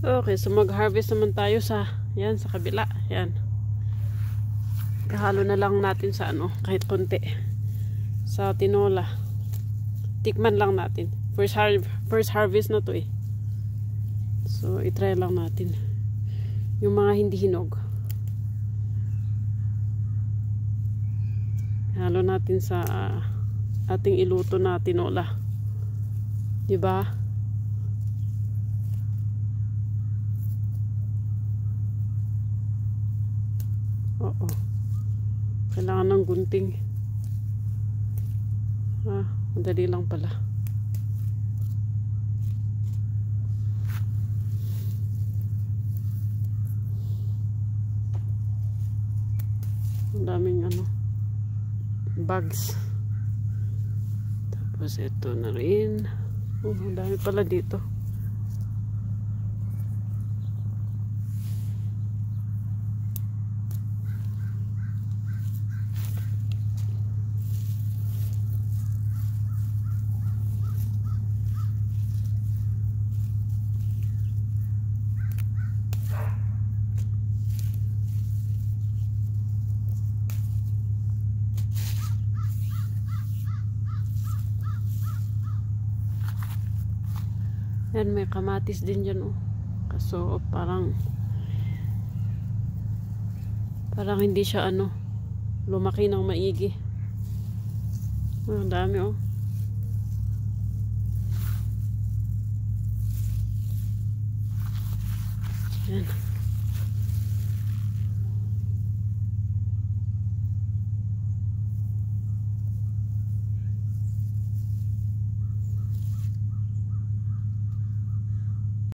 Okay, so mag-harvest naman tayo sa, yan, sa kabila. Yan. Kahalo na lang natin sa ano, kahit konti. Sa tinola. Tikman lang natin. First harvest na to eh. So, itry lang natin. Yung mga hindi hinog. Halo natin sa ating iluto na tinola. Diba? Oo. Kailangan ng gunting. Madali lang pala. Ang daming ano, bags. Tapos ito na rin. Ang dami pala dito. Yan, may kamatis din dyan, oh. Kaso, parang hindi siya, ano, lumaki ng maigi. Ang dami, oh. Yan.